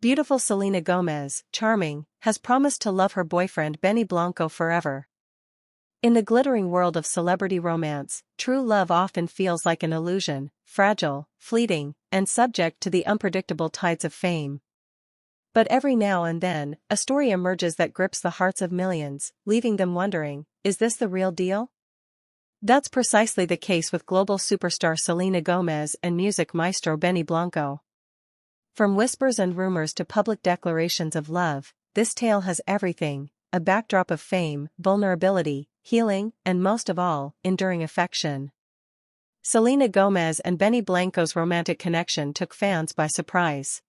Beautiful Selena Gomez, charming, has promised to love her boyfriend Benny Blanco forever. In the glittering world of celebrity romance, true love often feels like an illusion, fragile, fleeting, and subject to the unpredictable tides of fame. But every now and then, a story emerges that grips the hearts of millions, leaving them wondering, is this the real deal? That's precisely the case with global superstar Selena Gomez and music maestro Benny Blanco. From whispers and rumors to public declarations of love, this tale has everything: a backdrop of fame, vulnerability, healing, and most of all, enduring affection. Selena Gomez and Benny Blanco's romantic connection took fans by surprise.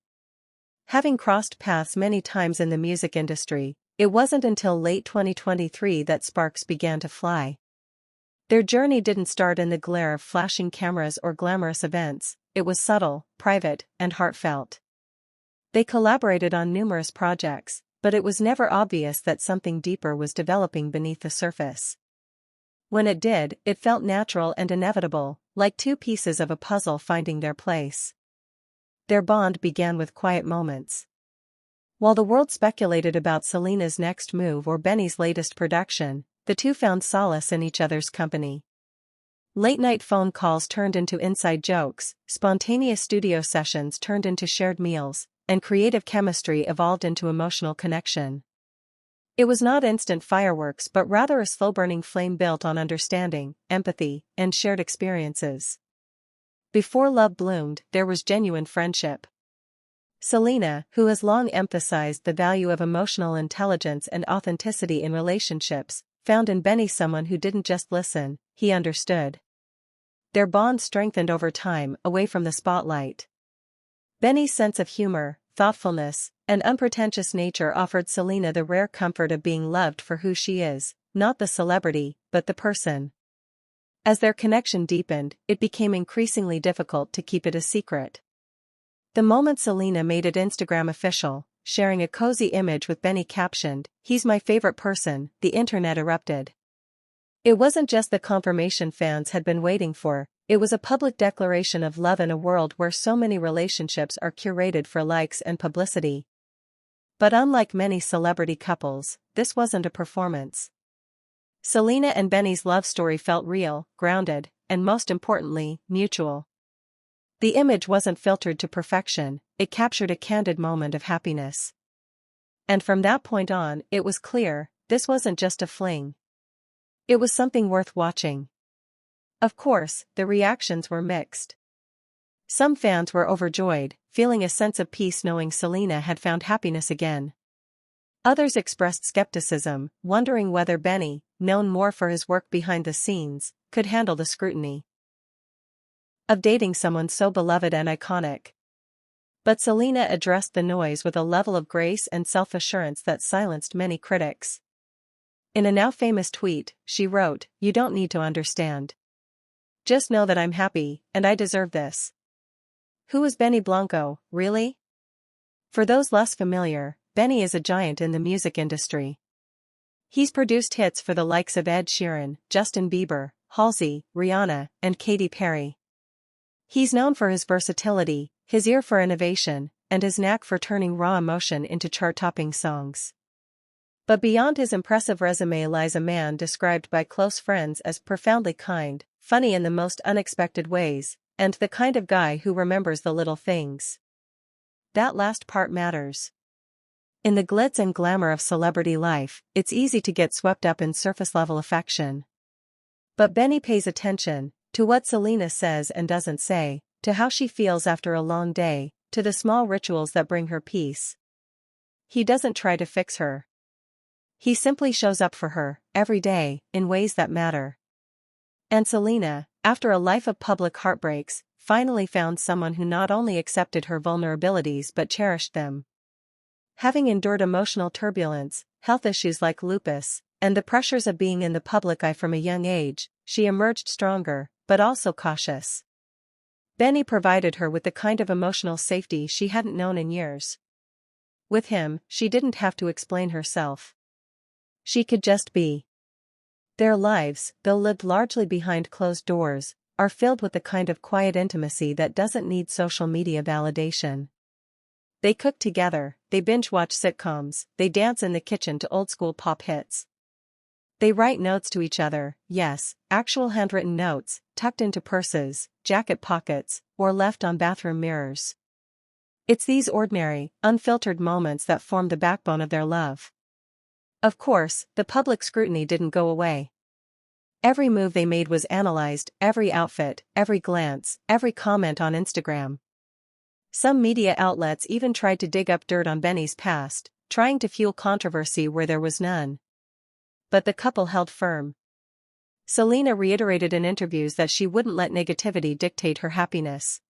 Having crossed paths many times in the music industry, it wasn't until late 2023 that sparks began to fly. Their journey didn't start in the glare of flashing cameras or glamorous events. It was subtle, private, and heartfelt. They collaborated on numerous projects, but it was never obvious that something deeper was developing beneath the surface. When it did, it felt natural and inevitable, like two pieces of a puzzle finding their place. Their bond began with quiet moments. While the world speculated about Selena's next move or Benny's latest production, the two found solace in each other's company. Late-night phone calls turned into inside jokes, spontaneous studio sessions turned into shared meals, and creative chemistry evolved into emotional connection. It was not instant fireworks but rather a slow-burning flame built on understanding, empathy, and shared experiences. Before love bloomed, there was genuine friendship. Selena, who has long emphasized the value of emotional intelligence and authenticity in relationships, found in Benny someone who didn't just listen, he understood. Their bond strengthened over time, away from the spotlight. Benny's sense of humor, thoughtfulness, and unpretentious nature offered Selena the rare comfort of being loved for who she is, not the celebrity, but the person. As their connection deepened, it became increasingly difficult to keep it a secret. The moment Selena made it Instagram official, sharing a cozy image with Benny captioned, "He's my favorite person," the internet erupted. It wasn't just the confirmation fans had been waiting for, it was a public declaration of love in a world where so many relationships are curated for likes and publicity. But unlike many celebrity couples, this wasn't a performance. Selena and Benny's love story felt real, grounded, and most importantly, mutual. The image wasn't filtered to perfection, it captured a candid moment of happiness. And from that point on, it was clear, this wasn't just a fling. It was something worth watching. Of course, the reactions were mixed. Some fans were overjoyed, feeling a sense of peace knowing Selena had found happiness again. Others expressed skepticism, wondering whether Benny, known more for his work behind the scenes, could handle the scrutiny of dating someone so beloved and iconic. But Selena addressed the noise with a level of grace and self-assurance that silenced many critics. In a now-famous tweet, she wrote, "You don't need to understand. Just know that I'm happy, and I deserve this." Who is Benny Blanco, really? For those less familiar, Benny is a giant in the music industry. He's produced hits for the likes of Ed Sheeran, Justin Bieber, Halsey, Rihanna, and Katy Perry. He's known for his versatility, his ear for innovation, and his knack for turning raw emotion into chart-topping songs. But beyond his impressive resume lies a man described by close friends as profoundly kind, funny in the most unexpected ways, and the kind of guy who remembers the little things. That last part matters. In the glitz and glamour of celebrity life, it's easy to get swept up in surface-level affection. But Benny pays attention to what Selena says and doesn't say, to how she feels after a long day, to the small rituals that bring her peace. He doesn't try to fix her. He simply shows up for her, every day, in ways that matter. And Selena, after a life of public heartbreaks, finally found someone who not only accepted her vulnerabilities but cherished them. Having endured emotional turbulence, health issues like lupus, and the pressures of being in the public eye from a young age, she emerged stronger, but also cautious. Benny provided her with the kind of emotional safety she hadn't known in years. With him, she didn't have to explain herself. She could just be. Their lives, though lived largely behind closed doors, are filled with the kind of quiet intimacy that doesn't need social media validation. They cook together, they binge-watch sitcoms, they dance in the kitchen to old-school pop hits. They write notes to each other, yes, actual handwritten notes, tucked into purses, jacket pockets, or left on bathroom mirrors. It's these ordinary, unfiltered moments that form the backbone of their love. Of course, the public scrutiny didn't go away. Every move they made was analyzed, every outfit, every glance, every comment on Instagram. Some media outlets even tried to dig up dirt on Benny's past, trying to fuel controversy where there was none. But the couple held firm. Selena reiterated in interviews that she wouldn't let negativity dictate her happiness.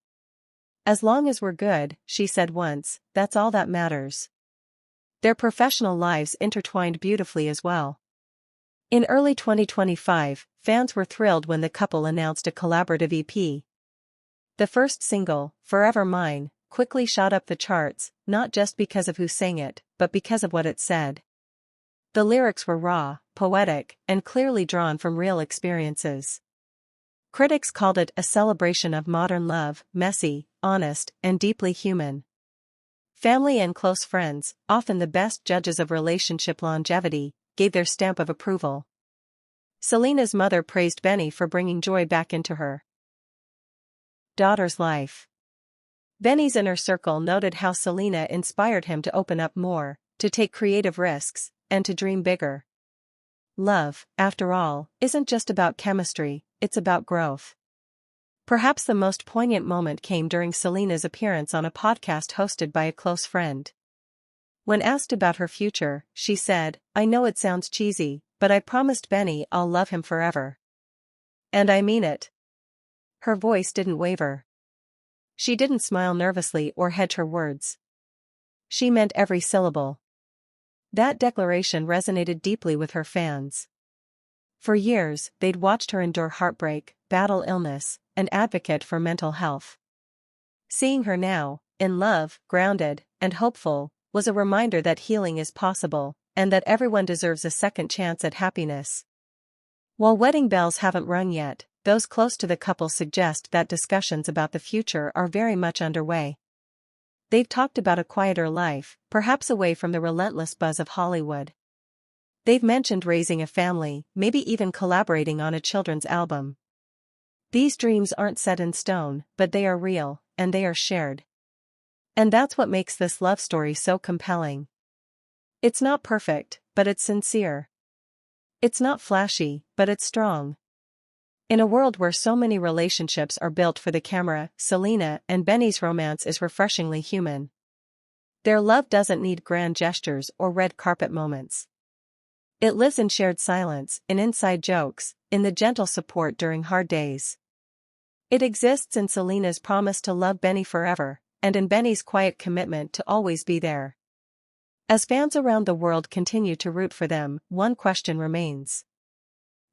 "As long as we're good," she said once, "that's all that matters." Their professional lives intertwined beautifully as well. In early 2025, fans were thrilled when the couple announced a collaborative EP. The first single, "Forever Mine," quickly shot up the charts, not just because of who sang it, but because of what it said. The lyrics were raw, poetic, and clearly drawn from real experiences. Critics called it a celebration of modern love, messy, honest, and deeply human. Family and close friends, often the best judges of relationship longevity, gave their stamp of approval. Selena's mother praised Benny for bringing joy back into her daughter's life. Benny's inner circle noted how Selena inspired him to open up more, to take creative risks, and to dream bigger. Love, after all, isn't just about chemistry, it's about growth. Perhaps the most poignant moment came during Selena's appearance on a podcast hosted by a close friend. When asked about her future, she said, "I know it sounds cheesy, but I promised Benny I'll love him forever. And I mean it." Her voice didn't waver. She didn't smile nervously or hedge her words. She meant every syllable. That declaration resonated deeply with her fans. For years, they'd watched her endure heartbreak, battle illness, and advocate for mental health. Seeing her now, in love, grounded, and hopeful, was a reminder that healing is possible, and that everyone deserves a second chance at happiness. While wedding bells haven't rung yet, those close to the couple suggest that discussions about the future are very much underway. They've talked about a quieter life, perhaps away from the relentless buzz of Hollywood. They've mentioned raising a family, maybe even collaborating on a children's album. These dreams aren't set in stone, but they are real, and they are shared. And that's what makes this love story so compelling. It's not perfect, but it's sincere. It's not flashy, but it's strong. In a world where so many relationships are built for the camera, Selena and Benny's romance is refreshingly human. Their love doesn't need grand gestures or red carpet moments. It lives in shared silence, in inside jokes, in the gentle support during hard days. It exists in Selena's promise to love Benny forever, and in Benny's quiet commitment to always be there. As fans around the world continue to root for them, one question remains.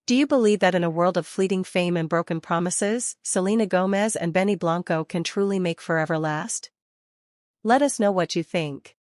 Do you believe that in a world of fleeting fame and broken promises, Selena Gomez and Benny Blanco can truly make forever last? Let us know what you think.